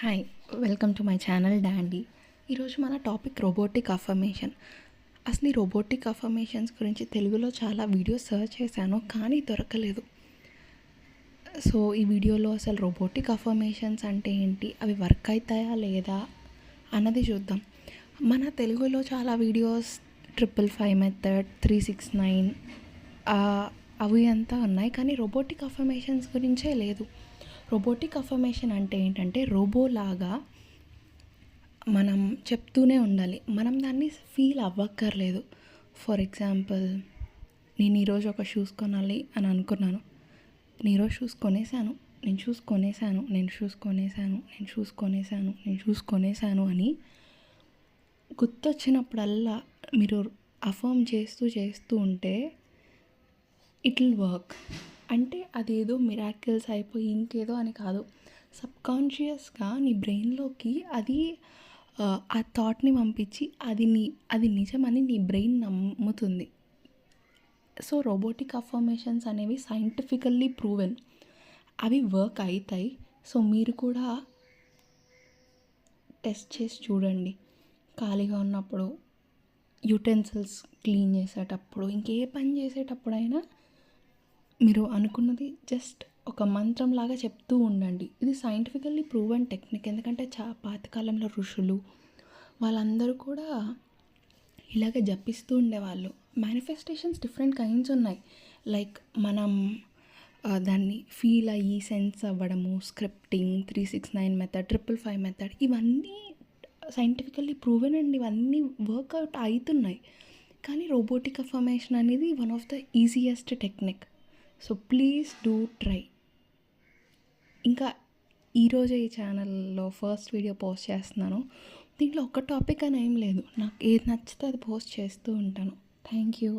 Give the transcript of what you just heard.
Hi, welcome to my channel Dandi. ఈరోజు మన topic robotic affirmation. అసలు ఈ రోబోటిక్ అఫర్మేషన్స్ గురించి తెలుగులో చాలా వీడియోస్ సర్చ్ చేశాను, కానీ దొరకలేదు. సో ఈ వీడియోలో అసలు రోబోటిక్ అఫర్మేషన్స్ అంటే ఏంటి, అవి వర్క్ అవుతాయా లేదా అన్నది చూద్దాం. మన తెలుగులో చాలా వీడియోస్ 555 మెథడ్, 369 అవి అంతా ఉన్నాయి, కానీ రోబోటిక్ అఫర్మేషన్స్ గురించే లేదు. రోబోటిక్ అఫర్మేషన్ అంటే ఏంటంటే రోబోలాగా మనం చెప్తూనే ఉండాలి, మనం దాన్ని ఫీల్ అవ్వక్కర్లేదు. ఫర్ ఎగ్జాంపుల్, నేను ఈరోజు ఒక షూస్ కొనాలి అని అనుకున్నాను. నేను ఈరోజు షూస్ కొనేసాను అని గుర్తొచ్చినప్పుడల్లా మీరు అఫర్మ్ చేస్తూ ఉంటే ఇట్ విల్ వర్క్. అంటే అదేదో మిరాకిల్స్ అయిపోయి ఇంకేదో అని కాదు, సబ్కాన్షియస్గా నీ బ్రెయిన్లోకి అది ఆ థాట్ని పంపించి అది నిజమని నీ బ్రెయిన్ నమ్ముతుంది. సో రోబోటిక్ అఫర్మేషన్స్ అనేవి సైంటిఫికల్లీ ప్రూవెన్, అవి వర్క్ అవుతాయి. సో మీరు కూడా టెస్ట్ చేసి చూడండి. ఖాళీగా ఉన్నప్పుడు, యూటెన్సిల్స్ క్లీన్ చేసేటప్పుడు, ఇంకే పని చేసేటప్పుడైనా మీరు అనుకున్నది జస్ట్ ఒక మంత్రంలాగా చెప్తూ ఉండండి. ఇది సైంటిఫికల్లీ ప్రూవెన్ టెక్నిక్. ఎందుకంటే పాతకాలంలో ఋషులు వాళ్ళందరూ కూడా ఇలాగే జపిస్తూ ఉండేవాళ్ళు. మేనిఫెస్టేషన్స్ డిఫరెంట్ కైండ్స్ ఉన్నాయి. లైక్ మనం దాన్ని ఫీల్ అయ్యి సెన్స్ అవ్వడము, స్క్రిప్టింగ్, 369 మెథడ్, 555 మెథడ్, ఇవన్నీ సైంటిఫికల్లీ ప్రూవెన్ అండ్ ఇవన్నీ వర్కౌట్ అవుతున్నాయి. కానీ రోబోటిక్ అఫర్మేషన్ అనేది one of the easiest technique. So please do try. ఇంకా ఈరోజే ఈ ఛానల్లో ఫస్ట్ వీడియో పోస్ట్ చేస్తున్నాను. దీంట్లో ఒక టాపిక్ అని ఏం లేదు, నాకు ఏది నచ్చితే అది పోస్ట్ చేస్తూ ఉంటాను. Thank you.